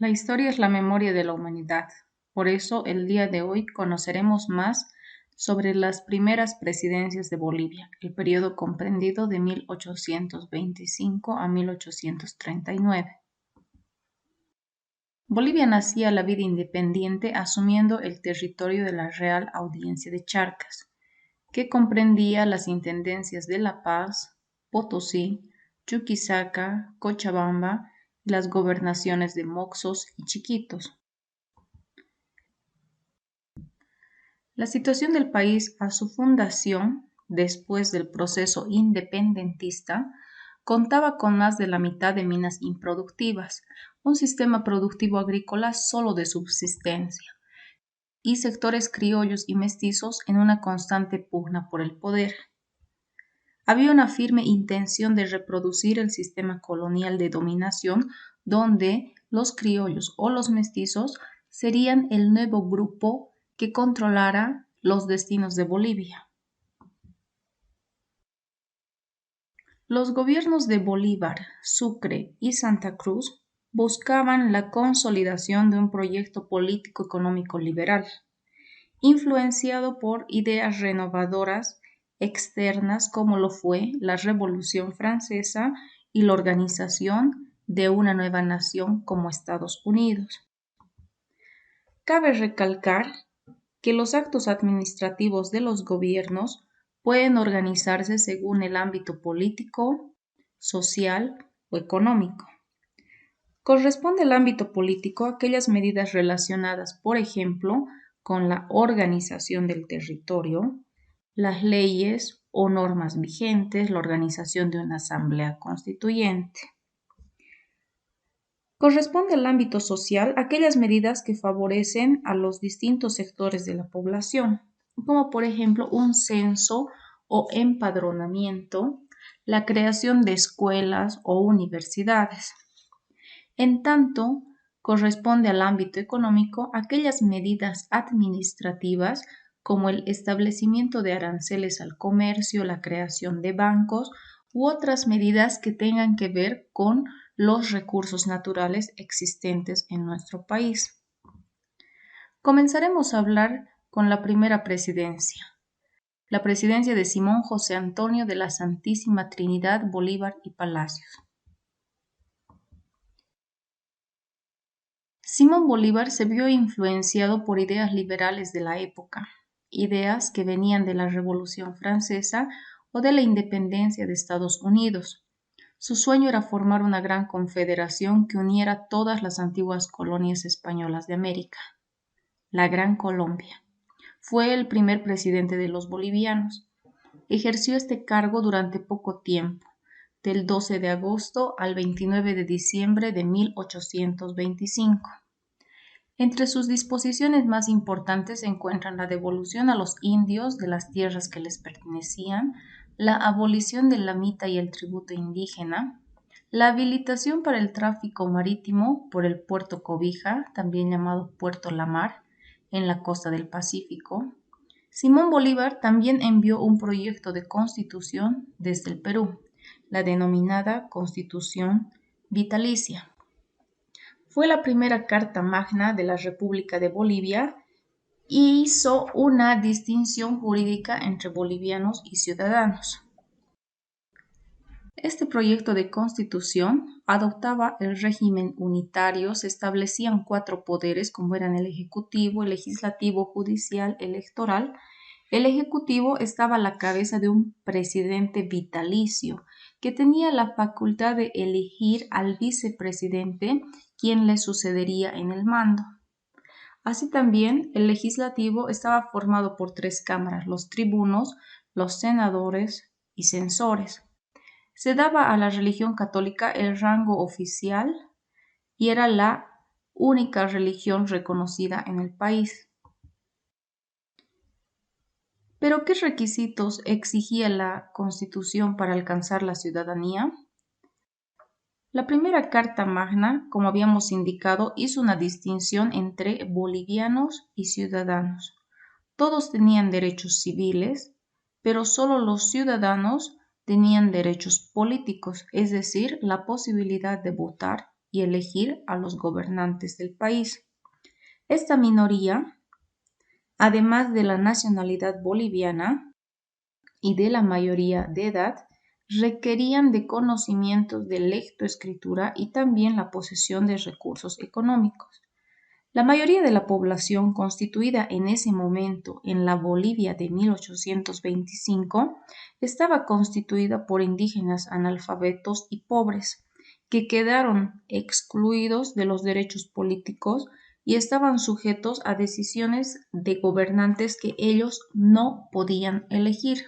La historia es la memoria de la humanidad. Por eso, el día de hoy conoceremos más sobre las primeras presidencias de Bolivia, el periodo comprendido de 1825 a 1839. Bolivia nacía la vida independiente asumiendo el territorio de la Real Audiencia de Charcas, que comprendía las intendencias de La Paz, Potosí, Chuquisaca, Cochabamba y las gobernaciones de Moxos y Chiquitos. La situación del país a su fundación, después del proceso independentista, contaba con más de la mitad de minas improductivas, un sistema productivo agrícola solo de subsistencia, y sectores criollos y mestizos en una constante pugna por el poder. Había una firme intención de reproducir el sistema colonial de dominación donde los criollos o los mestizos serían el nuevo grupo que controlara los destinos de Bolivia. Los gobiernos de Bolívar, Sucre y Santa Cruz buscaban la consolidación de un proyecto político-económico liberal, influenciado por ideas renovadoras externas como lo fue la Revolución Francesa y la organización de una nueva nación como Estados Unidos. Cabe recalcar que los actos administrativos de los gobiernos pueden organizarse según el ámbito político, social o económico. Corresponde al ámbito político aquellas medidas relacionadas, por ejemplo, con la organización del territorio, las leyes o normas vigentes, la organización de una asamblea constituyente. Corresponde al ámbito social aquellas medidas que favorecen a los distintos sectores de la población, como por ejemplo un censo o empadronamiento, la creación de escuelas o universidades. En tanto, corresponde al ámbito económico aquellas medidas administrativas como el establecimiento de aranceles al comercio, la creación de bancos u otras medidas que tengan que ver con los recursos naturales existentes en nuestro país. Comenzaremos a hablar con la primera presidencia, la presidencia de Simón José Antonio de la Santísima Trinidad Bolívar y Palacios. Simón Bolívar se vio influenciado por ideas liberales de la época, ideas que venían de la Revolución Francesa o de la independencia de Estados Unidos. Su sueño era formar una gran confederación que uniera todas las antiguas colonias españolas de América, la Gran Colombia. Fue el primer presidente de los bolivianos. Ejerció este cargo durante poco tiempo, del 12 de agosto al 29 de diciembre de 1825. Entre sus disposiciones más importantes se encuentran la devolución a los indios de las tierras que les pertenecían, la abolición de la mita y el tributo indígena, la habilitación para el tráfico marítimo por el puerto Cobija, también llamado Puerto La Mar, en la costa del Pacífico. Simón Bolívar también envió un proyecto de constitución desde el Perú, la denominada Constitución Vitalicia. Fue la primera carta magna de la República de Bolivia y hizo una distinción jurídica entre bolivianos y ciudadanos. Este proyecto de constitución adoptaba el régimen unitario, se establecían 4 poderes como eran el ejecutivo, el legislativo, judicial, electoral. El ejecutivo estaba a la cabeza de un presidente vitalicio que tenía la facultad de elegir al vicepresidente quien le sucedería en el mando. Así también, el legislativo estaba formado por 3 cámaras, los tribunos, los senadores y censores. Se daba a la religión católica el rango oficial y era la única religión reconocida en el país. ¿Pero qué requisitos exigía la Constitución para alcanzar la ciudadanía? La primera Carta Magna, como habíamos indicado, hizo una distinción entre bolivianos y ciudadanos. Todos tenían derechos civiles, pero solo los ciudadanos tenían derechos políticos, es decir, la posibilidad de votar y elegir a los gobernantes del país. Esta minoría, además de la nacionalidad boliviana y de la mayoría de edad, requerían de conocimientos de lectoescritura y también la posesión de recursos económicos. La mayoría de la población constituida en ese momento en la Bolivia de 1825 estaba constituida por indígenas analfabetos y pobres, que quedaron excluidos de los derechos políticos y estaban sujetos a decisiones de gobernantes que ellos no podían elegir.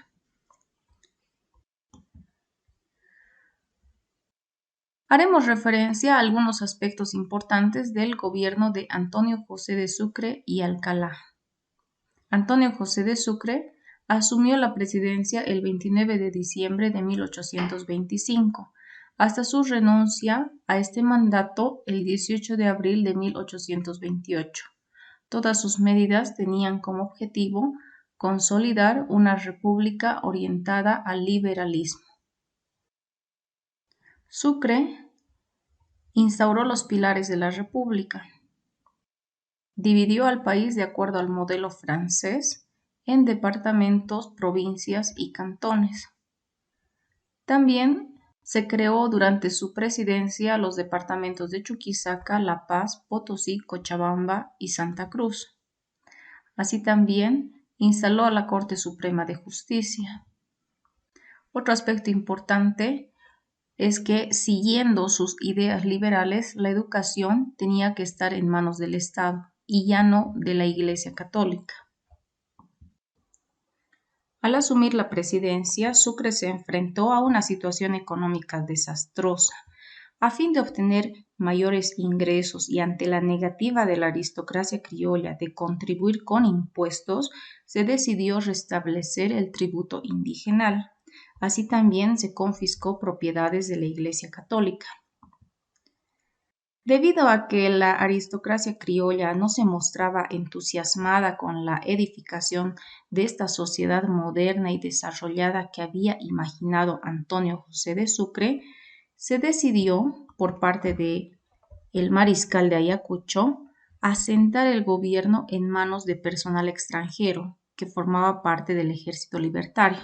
Haremos referencia a algunos aspectos importantes del gobierno de Antonio José de Sucre y Alcalá. Antonio José de Sucre asumió la presidencia el 29 de diciembre de 1825, hasta su renuncia a este mandato el 18 de abril de 1828. Todas sus medidas tenían como objetivo consolidar una república orientada al liberalismo. Sucre instauró los pilares de la república. Dividió al país de acuerdo al modelo francés en departamentos, provincias y cantones. También se creó durante su presidencia los departamentos de Chuquisaca, La Paz, Potosí, Cochabamba y Santa Cruz. Así también instaló a la Corte Suprema de Justicia. Otro aspecto importante es que, siguiendo sus ideas liberales, la educación tenía que estar en manos del Estado y ya no de la Iglesia Católica. Al asumir la presidencia, Sucre se enfrentó a una situación económica desastrosa. A fin de obtener mayores ingresos y ante la negativa de la aristocracia criolla de contribuir con impuestos, se decidió restablecer el tributo indigenal. Así también se confiscó propiedades de la Iglesia Católica. Debido a que la aristocracia criolla no se mostraba entusiasmada con la edificación de esta sociedad moderna y desarrollada que había imaginado Antonio José de Sucre, se decidió, por parte de el mariscal de Ayacucho, asentar el gobierno en manos de personal extranjero que formaba parte del ejército libertario,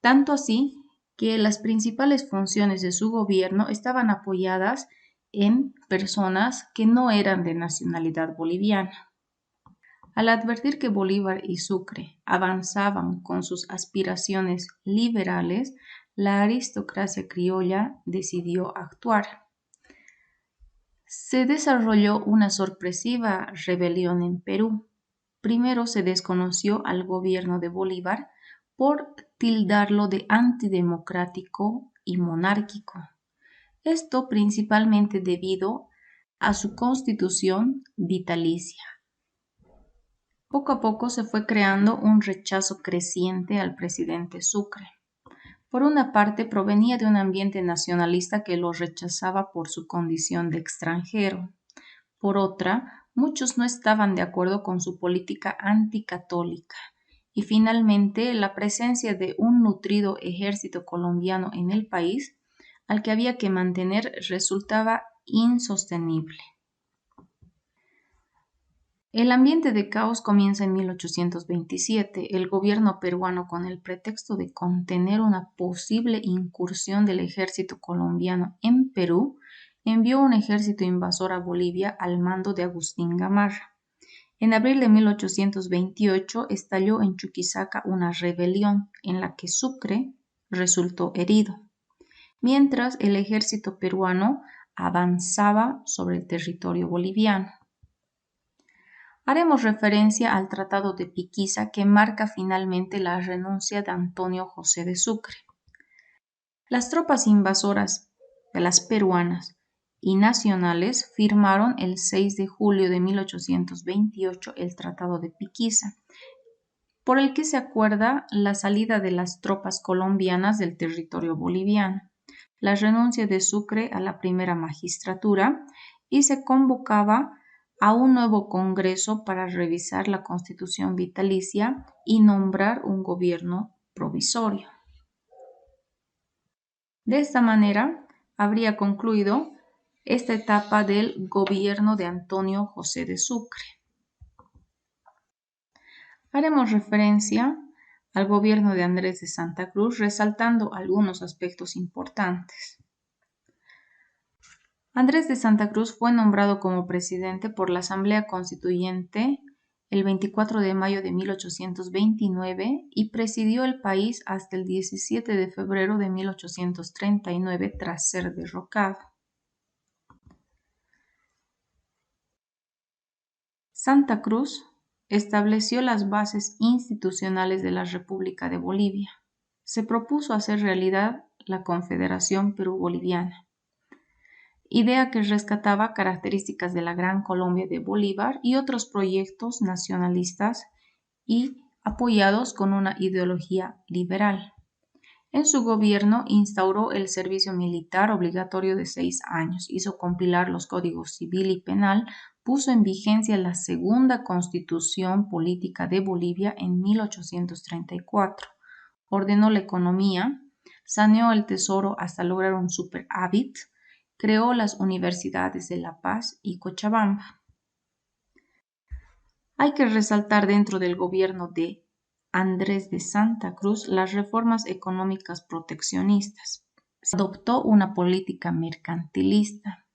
tanto así que las principales funciones de su gobierno estaban apoyadas en personas que no eran de nacionalidad boliviana. Al advertir que Bolívar y Sucre avanzaban con sus aspiraciones liberales, la aristocracia criolla decidió actuar. Se desarrolló una sorpresiva rebelión en Perú. Primero se desconoció al gobierno de Bolívar por tildarlo de antidemocrático y monárquico. Esto principalmente debido a su constitución vitalicia. Poco a poco se fue creando un rechazo creciente al presidente Sucre. Por una parte, provenía de un ambiente nacionalista que lo rechazaba por su condición de extranjero. Por otra, muchos no estaban de acuerdo con su política anticatólica. Y finalmente, la presencia de un nutrido ejército colombiano en el país, al que había que mantener, resultaba insostenible. El ambiente de caos comienza en 1827. El gobierno peruano, con el pretexto de contener una posible incursión del ejército colombiano en Perú, envió un ejército invasor a Bolivia al mando de Agustín Gamarra. En abril de 1828 estalló en Chuquisaca una rebelión en la que Sucre resultó herido, mientras el ejército peruano avanzaba sobre el territorio boliviano. Haremos referencia al Tratado de Piquiza, que marca finalmente la renuncia de Antonio José de Sucre. Las tropas invasoras de las peruanas y nacionales firmaron el 6 de julio de 1828 el Tratado de Piquiza, por el que se acuerda la salida de las tropas colombianas del territorio boliviano, la renuncia de Sucre a la primera magistratura y se convocaba a un nuevo Congreso para revisar la Constitución vitalicia y nombrar un gobierno provisorio. De esta manera, habría concluido esta etapa del gobierno de Antonio José de Sucre. Haremos referencia al gobierno de Andrés de Santa Cruz, resaltando algunos aspectos importantes. Andrés de Santa Cruz fue nombrado como presidente por la Asamblea Constituyente el 24 de mayo de 1829 y presidió el país hasta el 17 de febrero de 1839 tras ser derrocado. Santa Cruz estableció las bases institucionales de la República de Bolivia. Se propuso hacer realidad la Confederación Perú-Boliviana, idea que rescataba características de la Gran Colombia de Bolívar y otros proyectos nacionalistas y apoyados con una ideología liberal. En su gobierno instauró el servicio militar obligatorio de 6 años, hizo compilar los códigos civil y penal, puso en vigencia la segunda Constitución Política de Bolivia en 1834, ordenó la economía, saneó el tesoro hasta lograr un superávit, creó las universidades de La Paz y Cochabamba. Hay que resaltar dentro del gobierno de Andrés de Santa Cruz las reformas económicas proteccionistas. Se adoptó una política mercantilista,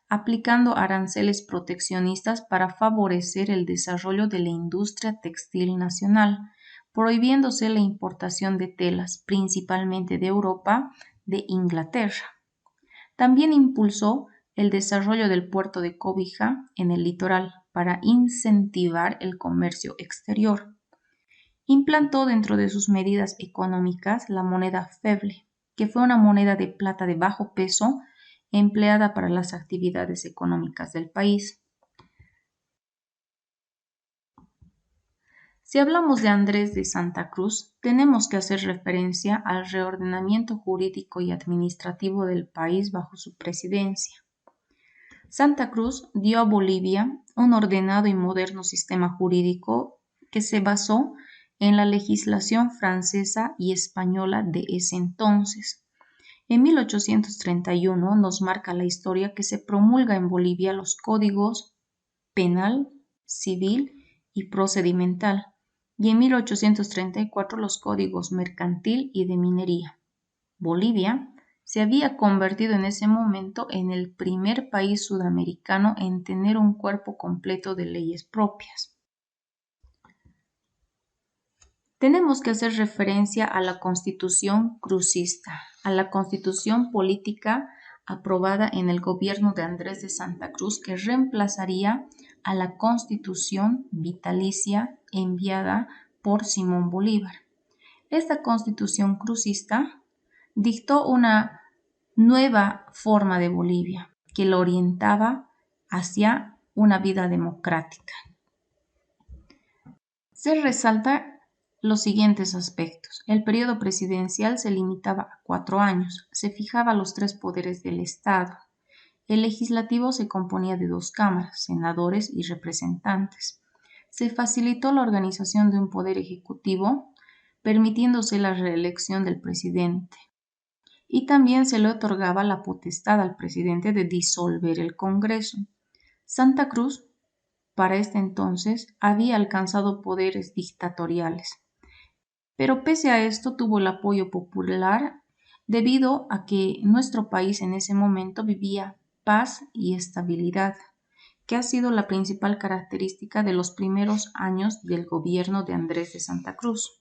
aplicando aranceles proteccionistas para favorecer el desarrollo de la industria textil nacional, prohibiéndose la importación de telas, principalmente de Europa, de Inglaterra. También impulsó el desarrollo del puerto de Cobija en el litoral para incentivar el comercio exterior. Implantó dentro de sus medidas económicas la moneda feble, que fue una moneda de plata de bajo peso empleada para las actividades económicas del país. Si hablamos de Andrés de Santa Cruz, tenemos que hacer referencia al reordenamiento jurídico y administrativo del país bajo su presidencia. Santa Cruz dio a Bolivia un ordenado y moderno sistema jurídico que se basó en la legislación francesa y española de ese entonces. En 1831 nos marca la historia que se promulga en Bolivia los códigos penal, civil y procedimental, y en 1834 los códigos mercantil y de minería. Bolivia se había convertido en ese momento en el primer país sudamericano en tener un cuerpo completo de leyes propias. Tenemos que hacer referencia a la Constitución crucista, a la Constitución política aprobada en el gobierno de Andrés de Santa Cruz, que reemplazaría a la Constitución vitalicia enviada por Simón Bolívar. Esta Constitución crucista dictó una nueva forma de Bolivia que lo orientaba hacia una vida democrática. Se resalta los siguientes aspectos. El periodo presidencial se limitaba a 4 años. Se fijaba los 3 poderes del Estado. El legislativo se componía de 2 cámaras, senadores y representantes. Se facilitó la organización de un poder ejecutivo, permitiéndose la reelección del presidente. Y también se le otorgaba la potestad al presidente de disolver el Congreso. Santa Cruz, para este entonces, había alcanzado poderes dictatoriales. Pero pese a esto tuvo el apoyo popular debido a que nuestro país en ese momento vivía paz y estabilidad, que ha sido la principal característica de los primeros años del gobierno de Andrés de Santa Cruz.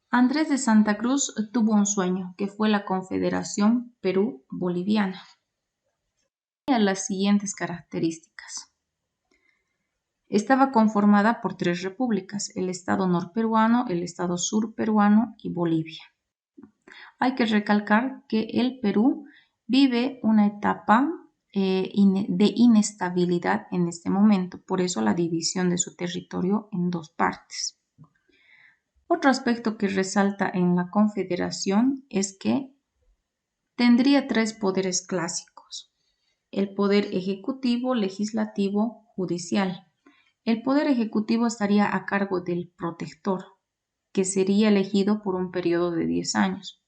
Andrés de Santa Cruz tuvo un sueño, que fue la Confederación Perú-Boliviana. Tenía las siguientes características. Estaba conformada por 3 repúblicas, el Estado norperuano, el Estado surperuano y Bolivia. Hay que recalcar que el Perú vive una etapa de inestabilidad en este momento, por eso la división de su territorio en 2 partes. Otro aspecto que resalta en la Confederación es que tendría 3 poderes clásicos: el poder ejecutivo, legislativo, judicial. El poder ejecutivo estaría a cargo del protector, que sería elegido por un periodo de 10 años.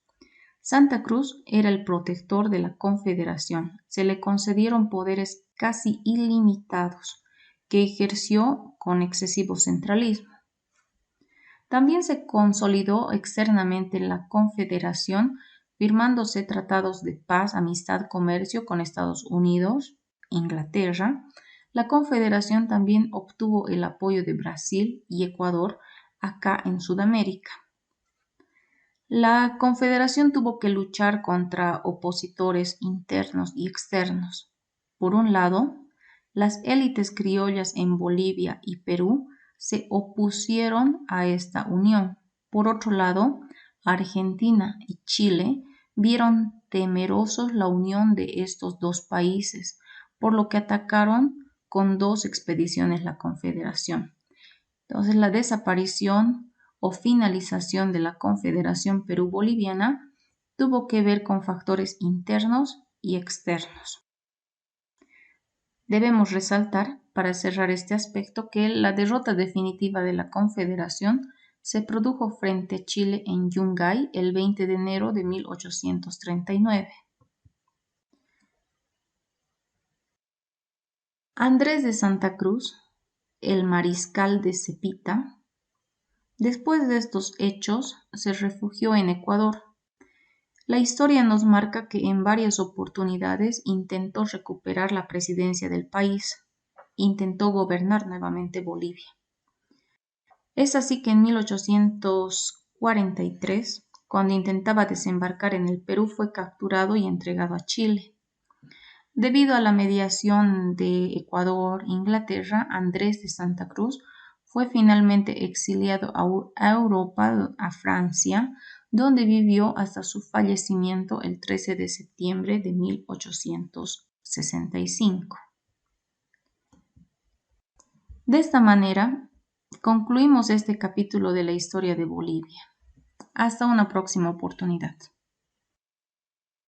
Santa Cruz era el protector de la Confederación. Se le concedieron poderes casi ilimitados, que ejerció con excesivo centralismo. También se consolidó externamente la Confederación, firmándose tratados de paz, amistad, comercio con Estados Unidos, Inglaterra. La Confederación también obtuvo el apoyo de Brasil y Ecuador acá en Sudamérica. La Confederación tuvo que luchar contra opositores internos y externos. Por un lado, las élites criollas en Bolivia y Perú se opusieron a esta unión. Por otro lado, Argentina y Chile vieron temerosos la unión de estos dos países, por lo que atacaron con dos expediciones la Confederación. Entonces, la desaparición o finalización de la Confederación Perú-Boliviana tuvo que ver con factores internos y externos. Debemos resaltar, para cerrar este aspecto, que la derrota definitiva de la Confederación se produjo frente a Chile en Yungay el 20 de enero de 1839. Andrés de Santa Cruz, el mariscal de Cepita, después de estos hechos se refugió en Ecuador. La historia nos marca que en varias oportunidades intentó recuperar la presidencia del país, intentó gobernar nuevamente Bolivia. Es así que en 1843, cuando intentaba desembarcar en el Perú, fue capturado y entregado a Chile. Debido a la mediación de Ecuador e Inglaterra, Andrés de Santa Cruz fue finalmente exiliado a Europa, a Francia, donde vivió hasta su fallecimiento el 13 de septiembre de 1865. De esta manera, concluimos este capítulo de la historia de Bolivia. Hasta una próxima oportunidad.